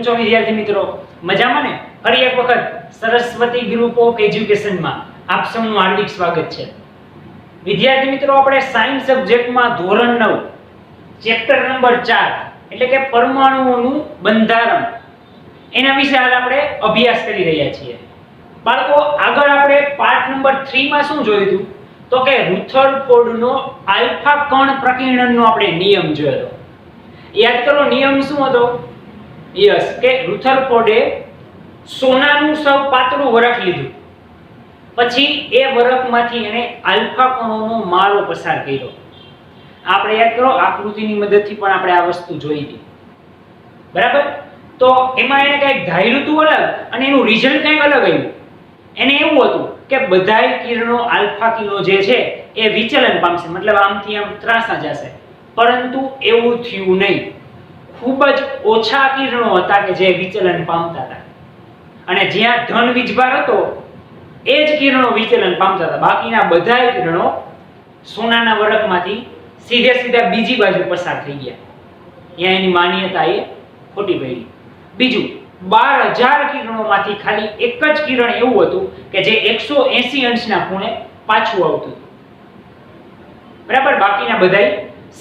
છો વિદ્યાર્થી મિત્રો? મજામાં ને? ફરી એક વખત સરસ્વતી ગ્રુપ ઓફ એજ્યુકેશનમાં આપ સૌનું હાર્દિક સ્વાગત છે. વિદ્યાર્થી મિત્રો, આપણે સાયન્સ સબ્જેક્ટમાં ધોરણ 9 ચેપ્ટર નંબર 4 એટલે કે પરમાણુઓનું બંધારણ એના વિશે હાલ આપણે અભ્યાસ કરી રહ્યા છીએ. બાળકો, આગળ આપણે પાર્ટ નંબર 3 માં શું જોયું હતું? તો કે રુથરફોર્ડનો આલ્ફા કણ પ્રકીર્ણનનો આપણે નિયમ જોયો હતો. યાદ કરો, નિયમ શું હતો? યસ, કે રુથરફોર્ડે સોનાનું સૌ પાતળું વરખ લીધું, પછી એ વરખમાંથી એને આલ્ફા કણોનો માળો પસાર કર્યો. આપણે યાદ કરો, આકૃતિની મદદથી પણ આપણે આ વસ્તુ જોઈ હતી, બરાબર? તો એમાં એને કંઈક ધાર્યું હતું અલગ અને એનું રિઝલ્ટ કંઈક અલગ આવ્યું. એને એવું હતું કે બધાય કિરણો આલ્ફા કિરણો જે છે એ વિચલન પામશે, મતલબ આમથી આમ ત્રાસા જશે. પરંતુ એવું થયું નહીં. ખૂબ જ ઓછા કિરણો હતા કે જે વિચલન પામતા હતા, અને જ્યાં ધન વીજભાર હતો એ જ કિરણો વિચલન પામતા હતા. બાકીના બધાય કિરણો સોનાના વરખમાંથી સીધે સીધા બીજી બાજુ પસાર થઈ ગયા. ત્યાં એની માન્યતા એ ખોટી પડી. બીજું, 12,000 કિરણોમાંથી ખાલી એક જ કિરણ એવું હતું કે જે 180 અંશના ખૂણે પાછું આવતું હતું, બરાબર? બાકીના બધાય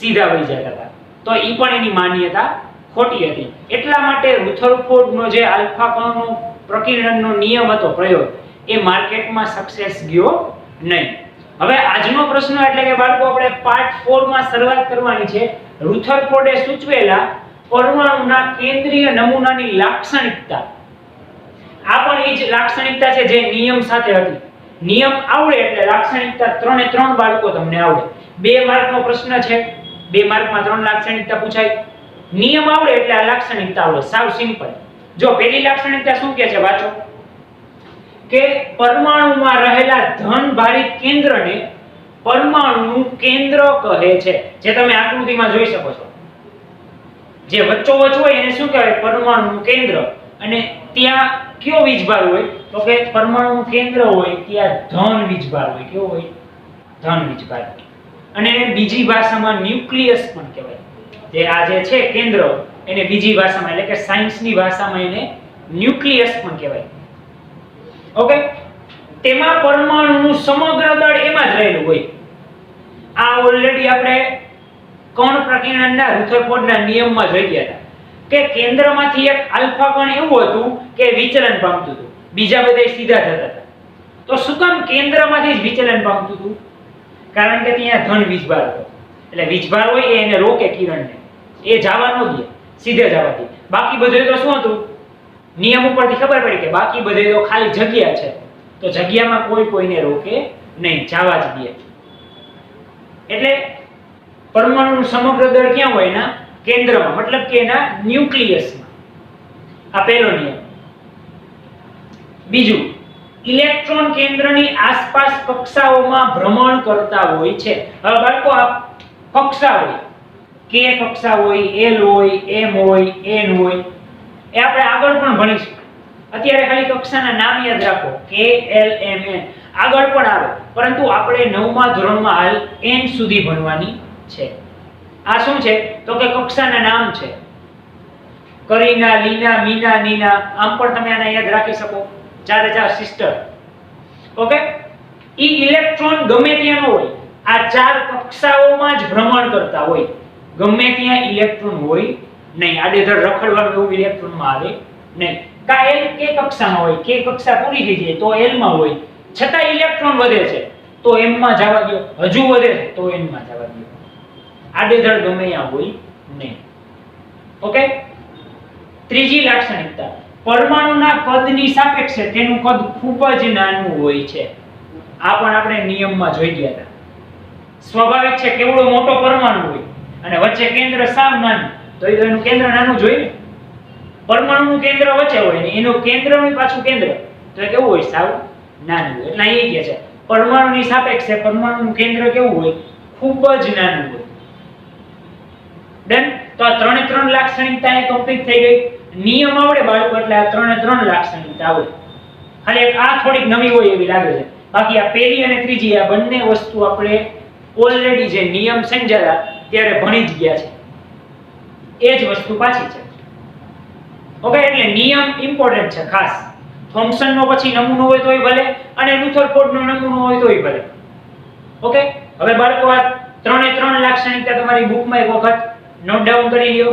સીધા વહી જતા હતા. તો એ પણ એની માન્યતા ખોટી હતી. એટલા માટે રુથરફોર્ડનો જે આલ્ફા કણનો પ્રકીર્ણનનો નિયમ હતો, પ્રયોગ, એ માર્કેટમાં સક્સેસ ગયો નહીં. હવે આજનો પ્રશ્ન એટલે કે બાળકો, આપણે પાર્ટ 4 માં શરૂઆત કરવાની છે. રુથરફોર્ડે સૂચવેલા પરમાણુના કેન્દ્રીય નમૂનાની લાક્ષણિકતા. આ પણ એ જ લાક્ષણિકતા છે જે નિયમ સાથે હતી. નિયમ આવડે એટલે લાક્ષણિકતા 3 એ 3 બાળકો તમને આવડે. 2 માર્કનો પ્રશ્ન છે, 2 માર્કમાં 3 લાક્ષણિકતા પૂછાય. નિયમ આવડે એટલે આ લાક્ષણિકતા આવડે. સાવ સિમ્પલ. જો પહેલી લાક્ષણિકતા શું કહે છે, વાંચો. કે પરમાણુમાં રહેલા ધન ભારિત કેન્દ્રને પરમાણુનું કેન્દ્ર કહે છે. જે તમે આકૃતિમાં જોઈ શકો છો, જે વચ્ચોવચ્ચ હોય એને શું કહેવાય? પરમાણુનું કેન્દ્ર. અને ત્યાં કયો વીજભાર હોય? તો કે પરમાણુનું કેન્દ્ર હોય ત્યાં ધન વીજભાર હોય. કેવો હોય? ધન વીજભાર. અને એને બીજી ભાષામાં ન્યુક્લિયસ પણ કહેવાય. જે આ જે છે કેન્દ્ર, એને બીજી ભાષામાં એટલે કે સાયન્સની ભાષામાં એને ન્યુક્લિયસ પણ કહેવાય. ઓકે? તેમાં પરમાણુનું સમગ્ર દળ એમાં જ રહેલું હોય. આ ઓલરેડી આપણે કણ પ્રકીર્ણનના રુથરફોર્ડના નિયમમાં જોઈ ગયા હતા કે કેન્દ્રમાંથી એક આલ્ફા કણ એવું હતું કે વિચલન પામતું હતું, બીજા બધા સીધા થતા હતા. તો શું કામ કેન્દ્રમાંથી જ વિચલન પામતું હતું? કારણ કે ત્યાં ધન વીજભાર હતો. એટલે વીજભાર હોય એ એને રોકે કિરણને, એ જવા ન દે, સીધે જવા દે. બાકી બધે તો શું હતું? નિયમ ઉપરથી ખબર પડી કે બાકી બધે તો ખાલી જગ્યા છે, તો જગ્યામાં કોઈ કોઈને રોકે નહીં, જવા જ દે. એટલે પરમાણુનું સમગ્ર દળ ક્યાં હોય? એના કેન્દ્રમાં, મતલબ કે એના ન્યુક્લિયસમાં. આ પહેલો નિયમ. બીજું, ઇલેક્ટ્રોન કેન્દ્રની આસપાસ કક્ષાઓમાં ભ્રમણ કરતા હોય છે. હવે બાળકો, આ કક્ષા હોય, કે કક્ષા હોય, એલ હોય, એમ હોય, એન હોય, એ આપણે આગળ પણ ભણીશું. અત્યારે ખાલી કક્ષાના નામ યાદ રાખો, કે એલ એમ એન. આગળ પણ આવે, પરંતુ આપણે 9મા ધોરણમાં હાલ એન સુધી ભણવાની છે. આ શું છે? તો કે કક્ષાના નામ છે. કરીના, લીના, મીના, નીના. આમ પણ તમે આને યાદ રાખી શકો. 4 સિસ્ટર. ઓકે? ઈ ઇલેક્ટ્રોન ગમે ત્યાં ન હોય, આ 4 કક્ષાઓમાં જ ભ્રમણ કરતા હોય. ગમે ત્યાં ઇલેક્ટ્રોન હોય નહીં, આડેધડ રખડવાનું એવું ઇલેક્ટ્રોનમાં આવે નહીં. કા એલ કે કક્ષામાં હોય, કે કક્ષા પૂરી થઈ જાય તો એલ માં હોય, છતાં ઇલેક્ટ્રોન વધે છે તો એમ માં જવા દો, હજુ વધે છે તો એન માં જવા દો. આડેધડ ગમે ત્યાં હોય નહીં. ઓકે? ત્રીજી લાક્ષણિકતા, પરમાણુના કદની સાપેક્ષે તેનું કદ ખૂબ જ નાનું હોય છે. આ પણ આપણે નિયમમાં જોઈ ગયા હતા. સ્વાભાવિક છે, કેવડો મોટો પરમાણુ હોય અને વચ્ચે કેન્દ્ર સાવ નાનું, તો એનું કેન્દ્ર નાનું જોઈએ ને. પરમાણુનું કેન્દ્ર વચ્ચે હોય ને એનું કેન્દ્રનું પાછું કેન્દ્ર તો એ કેવું હોય? સાવ નાનું હોય. એટલે અહીં કહે છે પરમાણુની સાપેક્ષે પરમાણુનું કેન્દ્ર કેવું હોય? ખૂબ જ નાનું હોય. ડન? તો આ 3 એ 3 લાક્ષણિકતા એ કમ્પ્લીટ થઈ ગઈ. નિયમ આવડે બાળકો એટલે આ 3 એ 3 લાક્ષણિકતા આવડે. ખાલી આ થોડીક નવી હોય એવી લાગે છે. બાકી આ પહેલી અને ત્રીજી આ બંને વસ્તુ આપણે ઓલરેડી જે નિયમ સમજાયા ત્યારે ભણી જ ગયા છે. એ જ વસ્તુ પાછી છે. ઓકે, એટલે નિયમ ઇમ્પોર્ટન્ટ છે ખાસ. થોમ્સનનો પછી નમૂનો હોય તોય ભલે અને રુથરફોર્ડનો નમૂનો હોય તોય ભલે. ઓકે, હવે બાળકો આ ત્રણે ત્રણ લાક્ષણિકતા તમારી બુકમાં એક વખત નોટ ડાઉન કરી લ્યો.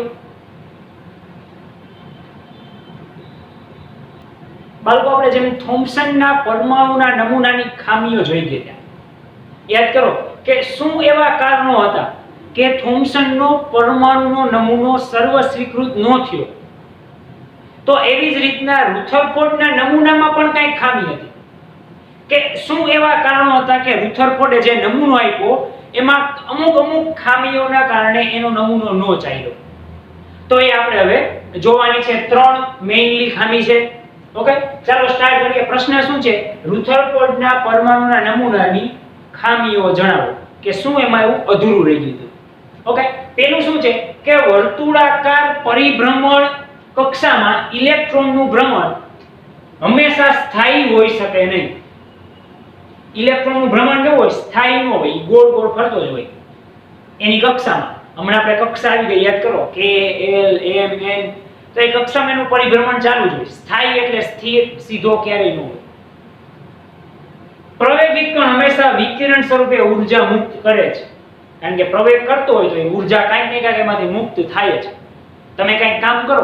બાળકો આપણે જેમ થોમ્સનના પરમાણુના નમૂનાની ખામીઓ જોઈ ગયા, યાદ કરો કે શું એવા કારણો હતા કે થોમ્સનનો પરમાણુનો નમૂનો સર્વ સ્વીકૃત ન થયો. તો એવી જ રીતના રુથરફોર્ડના નમૂનામાં પણ કંઈક ખામી હતી કે શું એવા કારણો હતા કે રુથરફોર્ડે જે નમૂનો આપ્યો એમાં અમુક ખામીઓના કારણે એનો નમૂનો ન ચાલ્યો. તો એ આપણે હવે જોવાની છે. 3 મેઇનલી ખામી છે. ઓકે, ચાલો સ્ટાર્ટ કરીએ. પ્રશ્ન શું છે? રુથરફોર્ડના પરમાણુના નમૂનાની ખામીઓ જણાવો કે શું એમાં એવું અધૂરું રહી ગયું હતું. ઓકે, પેલું શું છે કે વર્તુળાકાર પરિભ્રમણ કક્ષામાં ઇલેક્ટ્રોનનું ભ્રમણ હંમેશા સ્થાયી હોઈ શકે નહીં. ઇલેક્ટ્રોનનું ભ્રમણ કેવું હોય? સ્થાયી ન હોય, ગોળ ગોળ ફરતો જ હોય એની કક્ષામાં. હમણાં આપણે કક્ષા આવી ગઈ, યાદ કરો, K L M N. તો એ કક્ષામાં એનું પરિભ્રમણ ચાલુ જ હોય. સ્થાયી એટલે સ્થિર, સીધો ક્યારેય ન હોય. પ્રવેગિક કણ હંમેશા વિકિરણ સ્વરૂપે ઊર્જા મુક્ત કરે છે. કારણ કે પ્રવેગ કરતો હોય તો એ ઊર્જા કાંઈક ને કાંઈક એમાંથી મુક્ત થાય જ. તમે કંઈક કામ કરો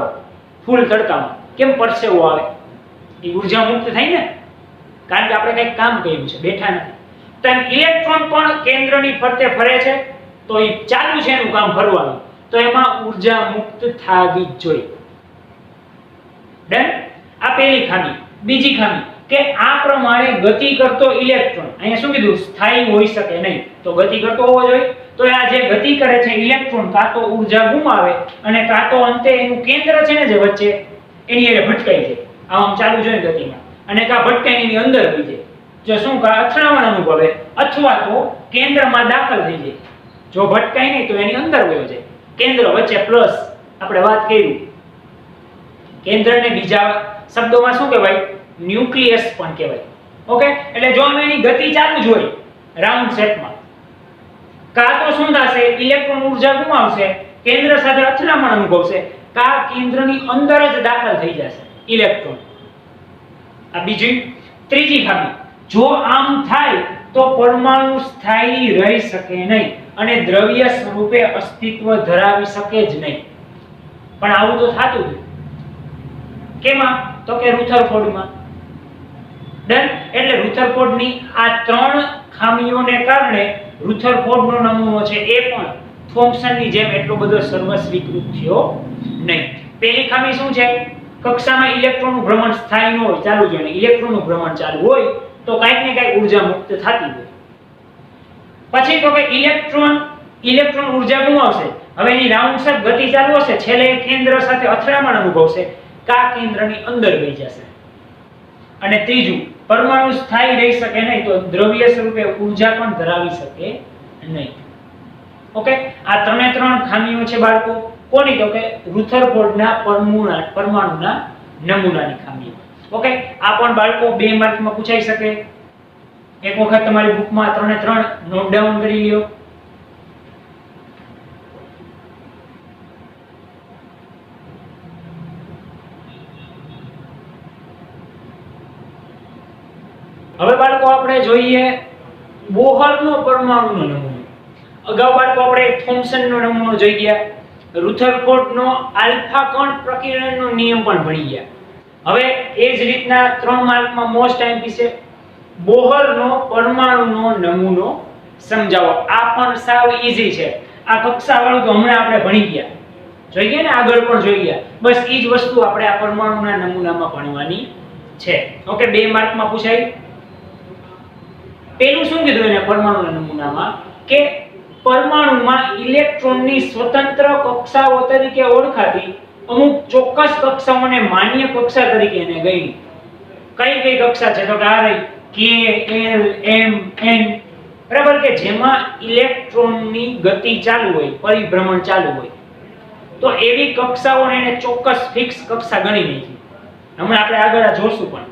ફૂલ તડકામાં, કેમ પરસેવો આવે? એ ઊર્જા મુક્ત થાય ને, કારણ કે આપણે કંઈક કામ કર્યું છે, બેઠા નથી. તો ઇલેક્ટ્રોન પણ કેન્દ્રની ફરતે ફરે છે, તો એ ચાલુ છે એનું કામ ફરવાનું, તો એમાં ઊર્જા મુક્ત થવી જ જોઈએ. ડન? આ પહેલી ખામી. બીજી ખામી કે આ પ્રમાણે ગતિ કરતો ઇલેક્ટ્રોન, અહીંયા શું કીધું? સ્થાયી હોઈ શકે નહીં. તો ગતિ કરતો હોવો જોઈએ. તો આ જે ગતિ કરે છે ઇલેક્ટ્રોન કાં તો ઊર્જા ગુમાવે અને કાં તો અંતે એનું કેન્દ્ર છે ને જે વચ્ચે એની એ ભટકાઈ જાય. આમ ચાલુ જોઈએ ગતિમાં, અને કાં ભટકાઈને એની અંદર વહી જાય. જો શું કાં અથડામણ અનુભવે અથવા તો કેન્દ્રમાં દાખલ થઈ જાય. જો ભટકાય નહીં તો એની અંદર વયો જાય. કેન્દ્ર વચ્ચે પ્લસ આપણે વાત કરી. કેન્દ્રને બીજા શબ્દોમાં શું કહેવાય? ન્યુક્લિયસ પણ કહેવાય. ઓકે, એટલે જો એની ગતિ ચાલુ જ હોય રાઉન્ડ શેપમાં, કાં તો શું થશે? ઇલેક્ટ્રોન ઊર્જા ગુમાવશે, કેન્દ્ર સાથે અથડામણ અનુભવશે, કાં કેન્દ્રની અંદર જ દાખલ થઈ જશે ઇલેક્ટ્રોન. આ બીજી. ત્રીજી ખામી, જો આમ થાય તો પરમાણુ સ્થાયી રહી શકે નહીં અને દ્રવ્ય સ્વરૂપે અસ્તિત્વ ધરાવી શકે જ નહીં. પણ આવું તો થતું જ. કેમાં? તો કે રુથરફોર્ડમાં. ડન? એટલે રુથરફોર્ડની આ 3 ખામીઓને કારણે રુથરફોર્ડનો નમૂનો છે એ પણ થોમ્સનની જેમ એટલો બધો સર્વસ્વીકૃત થયો નહીં. પહેલી ખામી શું છે? કક્ષામાં ઇલેક્ટ્રોનનું ભ્રમણ સ્થાયી ન હોય, ચાલુ જોઈએ. ઇલેક્ટ્રોનનું ભ્રમણ ચાલુ હોય તો કાંઈક ને કાંઈક ઊર્જા મુક્ત થતી હોય. પછી તો કે ઇલેક્ટ્રોન ઊર્જા ગુમાવશે. હવે એની રાઉન્ડ શેપ ગતિ ચાલુ હશે, છેલ્લે કેન્દ્ર સાથે અથડામણ અનુભવશે, કા કેન્દ્રની અંદર વહી જશે. અને ત્રીજું, પરમાણુ સ્થાયી રહી શકે નહીં, તો દ્રવ્ય સ્વરૂપે ઊર્જા પણ ધરાવી શકે નહીં. ઓકે, આ 3 ખામીઓ છે બાળકો. કોની? તો કે રુથરફોર્ડના પરમાણુના નમૂનાની ખામીઓ. ઓકે, આ પણ બાળકો 2 માર્કમાં પૂછાઈ શકે. એક વખત તમારી બુકમાં 3 નોટ ડાઉન કરી લ્યો. હવે બાળકો આપણે જોઈએ બોહરનો પરમાણુનો નમૂનો. અગાઉ બાળકો આપણે થોમ્સનનો નમૂનો જોઈ ગયા, રુથરફોર્ડનો આલ્ફા કણ પ્રકીર્ણનનો નિયમ પણ ભણી ગયા. હવે એ જ રીતના 3 માર્કમાં મોસ્ટ આઈએમપી છે, બોહરનો પરમાણુનો નમૂનો સમજાવો. આ પણ સાવ ઈઝી છે. આ કક્ષાવાળું તો હમણાં આપણે ભણી ગયા, જોઈ ગયા ને, આગળ પણ જોઈ ગયા. બસ ઈ જ વસ્તુ આપણે આ પરમાણુના નમૂનામાં ભણવાની છે. ઓકે, 2 માર્કમાં પૂછાય. પેલું શું કીધું એને પરમાણુના નમૂનામાં? કે પરમાણુમાં ઇલેક્ટ્રોનની સ્વતંત્ર કક્ષાઓ તરીકે ઓળખાતી અમુક ચોક્કસ કક્ષાઓને માન્ય કક્ષા તરીકે એને ગણી. કઈ કક્ષા છે? તો કે આ રહી K L M N. બરાબર? કે જેમાં ઇલેક્ટ્રોનની ગતિ ચાલુ હોય, પરિભ્રમણ ચાલુ હોય, તો એવી કક્ષાઓને એને ચોક્કસ ફિક્સ કક્ષા ગણી નાખી. હમણાં આપણે આગળ જોશું પણ.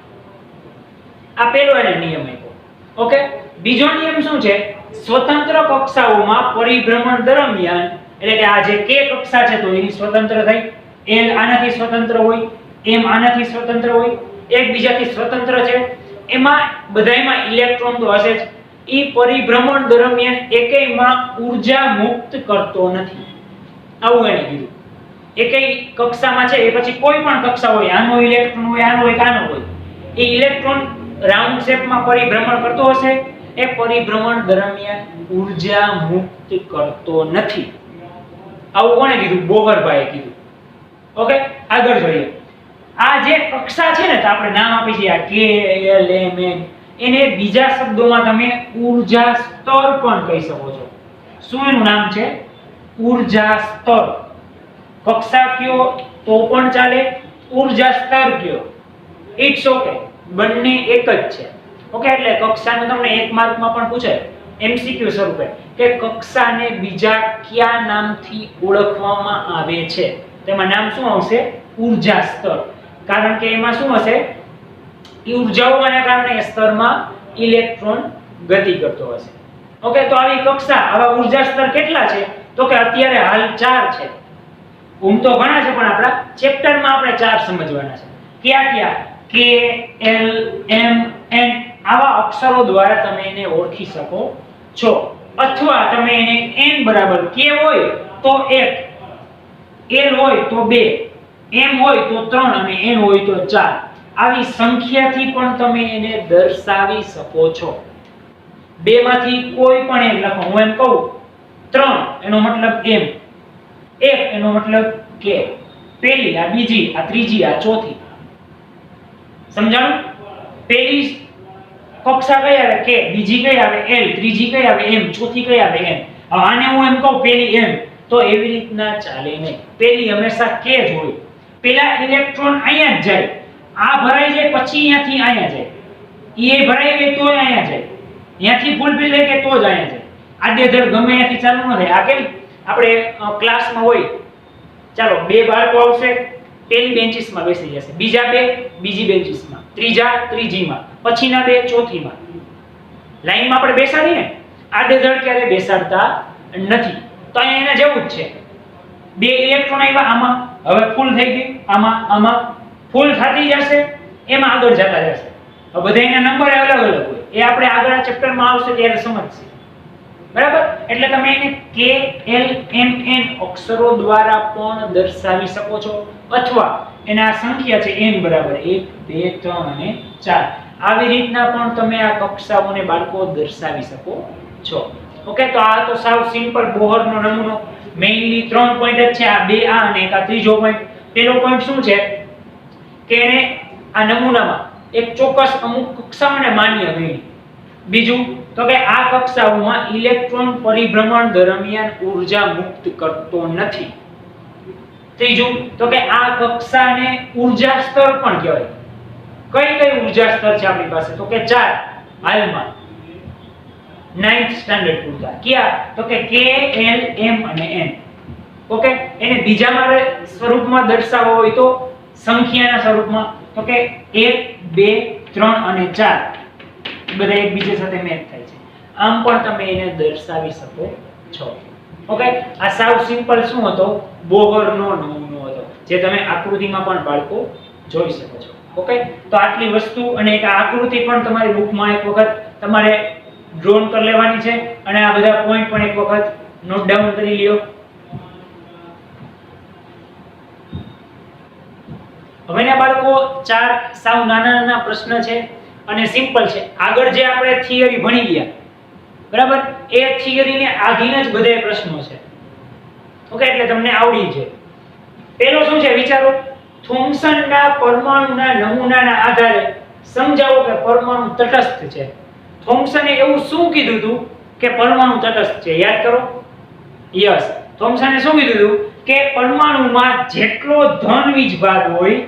આ પહેલો એને નિયમ આપ્યો. ઓકે, બીજો નિયમ શું છે? સ્વતંત્ર કક્ષાઓમાં પરિભ્રમણ દરમિયાન, એટલે કે આ જે K કક્ષા છે તો એની સ્વતંત્ર થઈ, L આનાથી સ્વતંત્ર હોય, એમ આનાથી સ્વતંત્ર હોય, એકબીજાથી સ્વતંત્ર છે. એમાં બધાયમાં ઇલેક્ટ્રોન તો હશે જ. એ પરિભ્રમણ દરમિયાન એકેયમાં ઉર્જા મુક્ત કરતો નથી. આવું એને કીધું. એકેય કક્ષામાં છે એ પછી કોઈ પણ કક્ષા હોય, આનો ઇલેક્ટ્રોન હોય, આનો હોય, આનો હોય, એ ઇલેક્ટ્રોન રાઉન્ડ શેપમાં પરિભ્રમણ કરતો હશે. એ પરિભ્રમણ દરમિયાન ઉર્જા મુક્ત કરતો નથી. આવું કોણે કીધું? બોહરભાઈએ કીધું. ઓકે, આગળ જોઈએ. આ જે કક્ષા છે ને, તો આપણે નામ આપી છે આ કે એલ એમ એન, એને બીજા શબ્દોમાં તમે ઊર્જા સ્તર પણ કહી શકો છો. શું એનું નામ છે? ઊર્જા સ્તર. કક્ષા કયો તો પણ ચાલે, ઊર્જા સ્તર કયો, ઇટ્સ ઓકે, બંને એક જ છે. ઓકે, એટલે કક્ષાનું તમને એક માર્કમાં પણ પૂછાય એમસીક્યુ સ્વરૂપે કે કક્ષાને બીજા કયા નામથી ઓળખવામાં આવે છે. તેમાં નામ શું આવશે? ઊર્જા સ્તર. કારણ કે એમાં શું હશે? ઊર્જાઓના કારણે સ્તરમાં ઇલેક્ટ્રોન ગતિ કરતો હશે. ઓકે, તો આવી કક્ષા, આવા ઊર્જા સ્તર કેટલા છે? તો કે અત્યારે હાલ 4 છે. તો ઘણા છે, પણ આપણા ચેપ્ટરમાં આપણે 4 સમજવાના છે. કયા કયા? કે એલ એમ એન. આવા અક્ષરો દ્વારા તમે એને ઓળખી શકો છો. અથવા તમે એને n બરાબર k હોય તો 1, l હોય તો 2, m હોય તો 3 અને n હોય તો 4. આવી સંખ્યાથી પણ તમે એને દર્શાવી શકો છો. બે માંથી કોઈ પણ એક લખો. હું એમ કહું 3 એનો મતલબ m, 1 એનો મતલબ k, પહેલી, આ બીજી, આ ત્રીજી, આ ચોથી. સમજાણું? પહેલી કક્ષા કઈ આવે? k, બીજી કઈ આવે? l, ત્રીજી કઈ આવે? m, ચોથી કઈ આવે? n. હવે આને હું એમ કહું પહેલી m, તો એવી રીતના ચાલે નહીં. પહેલી હંમેશા k જ હોય. પેલા ઇલેક્ટ્રોન અહીંયા જ જાય, આ ભરાઈ જાય પછી અહીંયાથી અહીંયા જાય, એ ભરાઈ ગઈ તો અહીંયા જાય, અહીંયાથી ફૂલ ફિલ થઈ ગઈ તો જ અહીંયા જાય. આડેધડ ગમે ત્યાંથી ચાલુ ન થાય. આ કેમ આપણે ક્લાસમાં હોય, ચાલો બે બાળકો આવશે, પેલી બેન્ચીસમાં બેસી જશે, બીજા બે બીજી બેન્ચીસમાં, ત્રીજા ત્રીજીમાં, પછીના બે ચોથીમાં. લાઈનમાં આપણે બેસાડીને આડેધડ ક્યારે બેસાડતા નથી. તો અહીંયા એના જેવું જ છે. બે ઇલેક્ટ્રોન આવ્યા આમાં, હવે ફૂલ થઈ ગઈ, આમાં ફૂલ થતી જશે, એમાં આગળ જતા જશે. હવે બધાના નંબર અલગ અલગ હોય, એ આપણે આગળના ચેપ્ટરમાં આવશે ત્યારે સમજશે. બરાબર? એટલે તમે એને k l m n અક્ષરો દ્વારા પણ દર્શાવી શકો છો, અથવા એના સંખ્યા છે n બરાબર 1 2 3 અને 4. આવી રીતના પણ તમે આ કક્ષાઓને બાળકો દર્શાવી શકો છો. ઓકે, તો આ તો સાવ સિમ્પલ બોહરનો નમૂનો. મેઇનલી 3 પોઈન્ટ જ છે, આ બે આ અને એક આ ત્રીજો પોઈન્ટ. પહેલો પોઈન્ટ શું છે કે એને આ નમૂનામાં એક ચોક્કસ અમુક કક્ષાઓને માન્ય ગણી. બીજું તો કે આ કક્ષાઓમાં ઇલેક્ટ્રોન પરિભ્રમણ દરમિયાન ઊર્જા મુક્ત કરતો નથી. ત્રીજું તો કે આ કક્ષાને ઊર્જા સ્તર પણ કહેવાય. કઈ કઈ ઊર્જા સ્તર છે આપણી પાસે? તો કે 4 હાલમાં 9th સ્ટાન્ડર્ડ પૂરતા. કયા? તો કે k l m અને n. ઓકે, એને બીજા મારે સ્વરૂપમાં દર્શાવવો હોય તો સંખ્યાના સ્વરૂપમાં, તો કે 1 2 3 અને 4 બધા એકબીજા સાથે મેચ થાય છે. આમ પણ તમે એને દર્શાવી શકો છો. ઓકે, આ સાવ સિમ્પલ શું હતો? બોહરનો નમૂનો હતો, જે તમે આકૃતિમાં પણ બાળકો જોઈ શકો છો. ઓકે, તો આટલી વસ્તુ અને એક આકૃતિ પણ તમારી બુકમાં એક વખત તમારે ડ્રોન કરી લેવાની છે, અને આ બધા પોઈન્ટ પણ એક વખત નોટ ડાઉન કરી લ્યો. હવેના બાળકો 4 સાવ નાના નાના પ્રશ્ન છે અને સિમ્પલ છે. આગળ જે આપણે થિયરી ભણી ગયા, બરાબર, એ થિયરીને આધીન જ બધા પ્રશ્નો છે. ઓકે, એટલે તમને આવડી છે. પહેલો શું છે વિચારો? થોમ્સનના પરમાણુના નમૂનાના આધારે સમજાવો કે પરમાણુ તટસ્થ છે. થોમ્સને એવું શું કીધું હતું કે પરમાણુ તટસ્થ છે? યાદ કરો. યસ, થોમ્સને શું કીધું હતું કે પરમાણુમાં જેટલો ધન વીજભાર હોય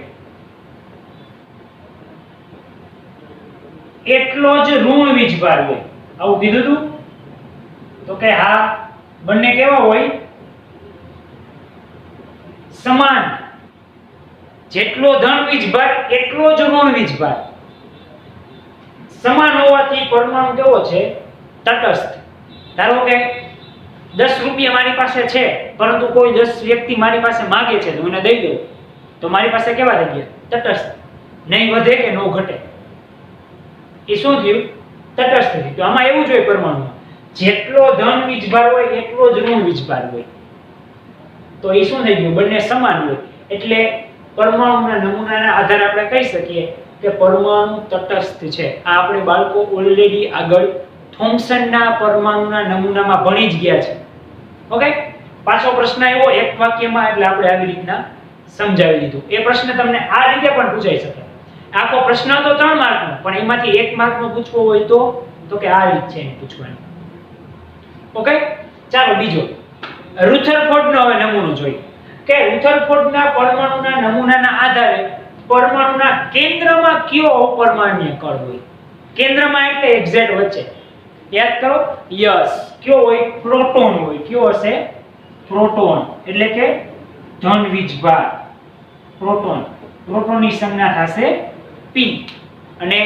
એટલો જ ઋણ વીજભાર હોય. આવું કીધું હતું? તો કે હા, બંને કેવા હોય? સમાન. જેટલો ધન વીજભાર એટલો જ ઋણ વીજભાર. સમાન હોવાથી પરમાણુ કેવો છે? તટસ્થ. ધારો કે 10 રૂપિયા મારી પાસે છે, પરંતુ કોઈ 10 વ્યક્તિ મારી પાસે માંગે છે, તો એને દઈ દઉં, તો મારી પાસે કેવા થઈ ગયા? તટસ્થ. નહીં વધે કે ન ઘટે. એ શું થયું? તટસ્થ થયું. તો આમાં એવું જ હોય પરમાણુમાં, જેટલો ધન વીજભાર હોય એટલો જ ઋણ વીજભાર હોય. તો એ શું થઈ ગયું? બંને સમાન હોય. એટલે પરમાણુના નમૂનાના આધારે આપણે કહી શકીએ કે પરમાણુ તટસ્થ છે. આ આપણે બાળકો ઓલરેડી આગળ થોમ્સનના પરમાણુના નમૂનામાં ભણી જ ગયા છે. ઓકે, પાછો પ્રશ્ન આવ્યો એક વાક્યમાં, એટલે આપણે આવી રીતના સમજાવી દીધું. એ પ્રશ્ન તમને આ રીતે પણ પૂછાઈ શકે. આખો પ્રશ્ન તો 3 માર્કનો, પણ એમાંથી 1 માર્કનો પૂછવો હોય તો કે આ રીત છે પૂછવાની. ઓકે, ચાલો બીજો રુથરફોર્ડનો હવે નમૂનો જોઈએ કે રુથરફોર્ડના પરમાણુના નમૂનાના આધારે પરમાણુના કેન્દ્રમાં કયો અપરમાણ્ય કણ હોય? કેન્દ્રમાં એટલે એક્ઝેક્ટ વચ્ચે. યાદ કરો, યસ, કયો હોય? પ્રોટોન હોય. કયો હશે? પ્રોટોન. એટલે કે ધન વીજભાર. પ્રોટોન. પ્રોટોનની સંજ્ઞા થશે p અને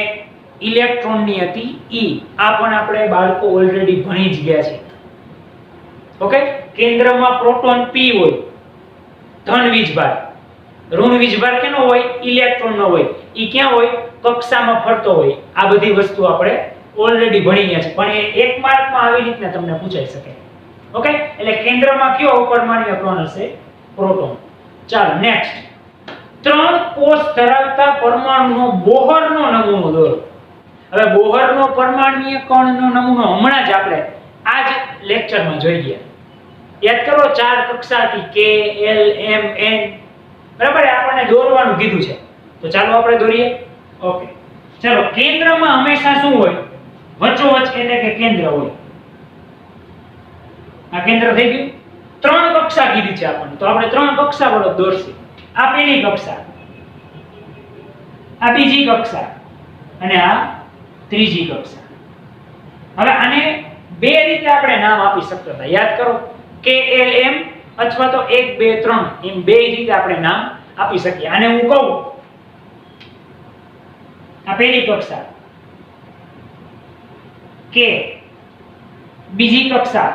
ઇલેક્ટ્રોનની હતી e. આ પણ આપણે બાળકો ઓલરેડી ભણી જ ગયા છે. ઓકે, કેન્દ્રમાં પ્રોટોન p હોય, ધન વીજભાર. ઋણ વીજભાર કેનો હોય? ઇલેક્ટ્રોનનો હોય. ઈ ક્યાં હોય? કક્ષામાં ફરતો હોય. આ બધી વસ્તુ આપણે ઓલરેડી ભણી ગયા છે, પણ એ 1 માર્કમાં આવી રીતના તમને પૂછાઈ શકે. ઓકે, એટલે કેન્દ્રમાં કયો અપરમાણ્ય કણ હશે? પ્રોટોન. ચાલો નેક્સ્ટ, 3 કોષ ધરાવતા પરમાણુનો બોહરનો નમૂનો દોરો. હવે બોહરનો પરમાણ્ય કણનો નમૂનો હમણાં જ આપણે આ જ લેક્ચરમાં જોઈ ગયા. યાદ કરો, 4 કક્ષા હતી, K, L, M, N. બરાબર, આપણને દોરવાનું કીધું છે, તો ચાલો આપણે દોરીએ. ઓકે, ચાલો. કેન્દ્રમાં હંમેશા શું હોય? વચ્ચોવચ એટલે કે કેન્દ્ર હોય. આ કેન્દ્ર થઈ ગયું. 3 કક્ષા કીધી છે આપણને, તો આપણે 3 કક્ષા વડે દોરશું. આ પહેલી કક્ષા, આ બીજી કક્ષા અને આ ત્રીજી કક્ષા. હવે આને 2 રીતે આપણે નામ આપી શકતા હતા. યાદ કરો, K, L, M અથવા તો 1, 2, 3 એમ 2 રીતે આપણે નામ આપી શકીએ. આને હું કહું, આ પહેલી કક્ષા K, બીજી કક્ષા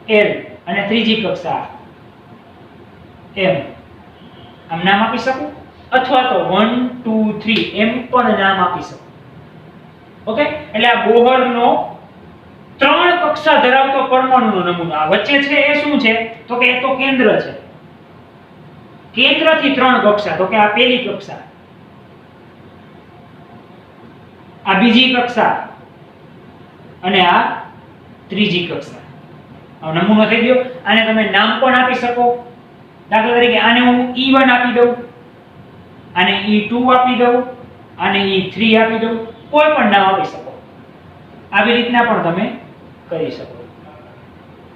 L અને ત્રીજી કક્ષા M. આમ નામ આપી શકું, અથવા તો 1, 2, 3 એમ પણ નામ આપી શકું. ઓકે, એટલે આ બોહરનો 3 કક્ષા ધરાવતો પરમાણુનો નમૂનો. આ વચ્ચે છે એ શું છે? તો કે એ તો કેન્દ્ર છે. કેન્દ્રથી 3 કક્ષા, તો કે આ પહેલી કક્ષા, આ બીજી કક્ષા અને આ ત્રીજી કક્ષા. આ નમૂનો થઈ ગયો. આને તમે નામ પણ આપી શકો. દાખલા તરીકે આને હું E1 આપી દઉં, આને E2 આપી દઉં, આને E3 આપી દઉં. કોઈ પણ નામ આપી શકો. આવી રીતના પણ તમે કરી શકો.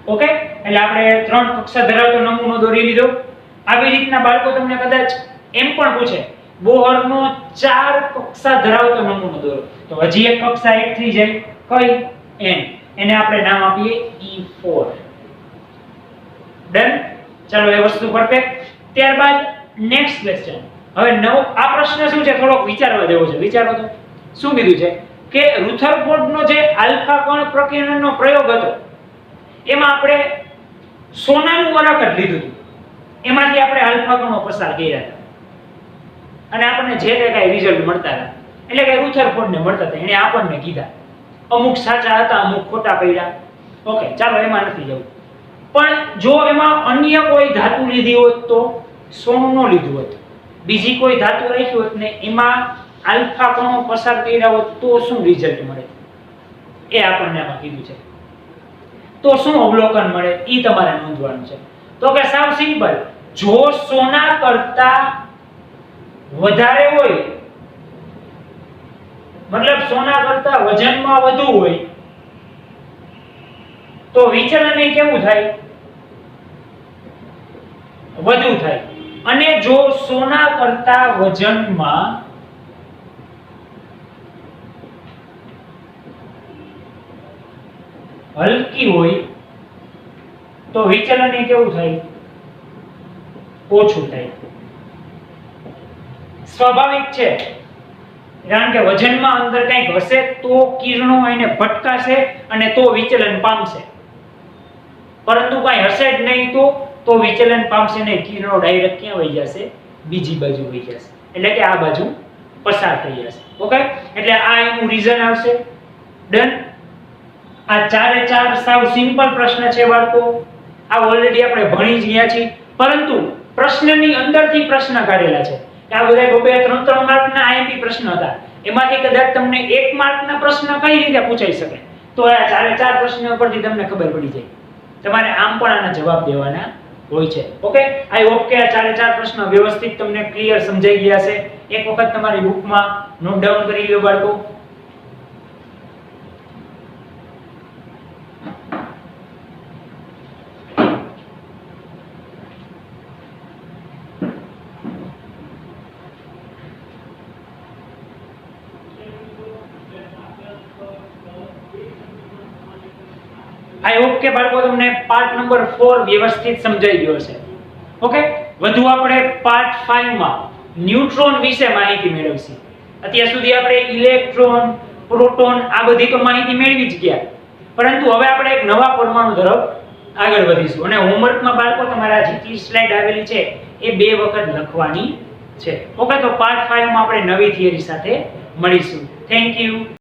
ઓકે, એટલે આપણે 3 કક્ષા ધરાવતો નમૂનો દોરી લીધો. આવી રીતના બાળકો તમને કદાચ એમ પણ પૂછે, બોહરનો 4 કક્ષા ધરાવતો નમૂનો દોરો, તો હજી એક કક્ષા એડ થઈ જાય. કઈ? N. એને આપણે નામ આપીએ E4. ડન. ચાલો, એ વસ્તુ પરફેક્ટ. ત્યારબાદ નેક્સ્ટ ક્વેશ્ચન. હવે આ પ્રશ્ન શું છે? થોડોક વિચારવા જેવો છે. વિચારો તો. શું કીધું છે કે રુથરફોર્ડનો જે આલ્ફા કણ પ્રકીર્ણનનો પ્રયોગ હતો, એમાં આપણે સોનાનું વરખ જ લીધું હતું. એમાંથી આપણે આલ્ફા કણો પસાર કર્યા હતા અને આપણને જે કાંઈ રિઝલ્ટ મળતા હતા, એટલે કે રુથરફોર્ડને મળતા હતા, એને આપણને કીધા. અમુક સાચા હતા, અમુક ખોટા પડ્યા. ઓકે, ચાલો એમાં નથી જવું. પણ જો એમાં અન્ય કોઈ ધાતુ લીધી હોત તો સોનું ન લીધું હોત, બીજી કોઈ ધાતુ રાખી હોત ને એમાં આલ્ફા કણો પસાર કર્યા હોત, તો શું રિઝલ્ટ મળે એ આપણને આમાં કીધું છે. તો શું અવલોકન મળે એ તમારે નોંધવાનું છે. તો કે સાવ સિમ્પલ, જો સોના કરતા વધારે હોય, મતલબ સોના કરતા વજનમાં વધુ હોય, તો વિચલન એ કેવું થાય? વધુ થાય. અને જો સોના કરતા વજનમાં હલકી હોય, તો વિચલન એ કેવું થાય? ઓછું થાય. સ્વાભાવિક છે, કારણ કે વજનમાં અંદર કંઈક હશે તો કિરણો એને ભટકાશે અને તો વિચલન પામશે. પરંતુ કાંઈ હશે જ નહીં તો વિચલન પામશે નહીં. કિરણો ડાયરેક્ટ ક્યાં વહી જશે? બીજી બાજુ વહી જશે, એટલે કે આ બાજુ પસાર થઈ જશે. ઓકે, એટલે આ એનું રીઝન આવશે. ડન. આ ચારે ચાર સાવ સિમ્પલ પ્રશ્ન છે બાળકો. આ ઓલરેડી આપણે ભણી જ ગયા છીએ, પરંતુ પ્રશ્નની અંદરથી પ્રશ્ન કાઢેલા છે. આ બધા બબે 3-3 માર્કના આઈએમપી પ્રશ્ન હતા. એમાંથી કદાચ તમને 1 માર્કના પ્રશ્ન કઈ રીતે પૂછાઈ શકે, તો આ ચારે ચાર પ્રશ્નો પરથી તમને ખબર પડી જાય. તમારે આમ પણ આના જવાબ દેવાના હોય છે. ઓકે, આઈ હોપ કે આ ચારે ચાર પ્રશ્ન વ્યવસ્થિત તમને ક્લિયર સમજાઈ ગયા છે. એક વખત તમારી બુકમાં નોટ ડાઉન કરી લો બાળકો. આઈ હોપ કે બાળકો તમને પાર્ટ નંબર 4 વ્યવસ્થિત સમજાઈ ગયો છે. ઓકે, વધુ આપણે પાર્ટ 5 માં ન્યુટ્રોન વિશે માહિતી મેળવશું. અત્યાર સુધી આપણે ઇલેક્ટ્રોન, પ્રોટોન આ બધી તો માહિતી મેળવી જ ગયા, પરંતુ હવે આપણે એક નવા પરમાણુ તરફ આગળ વધીશું. અને હોમવર્કમાં બાળકો તમારા જેટલી સ્લાઇડ આવેલી છે એ 2 વખત લખવાની છે. ઓકે, તો પાર્ટ 5 માં આપણે નવી થિયરી સાથે મળીશું. Thank you.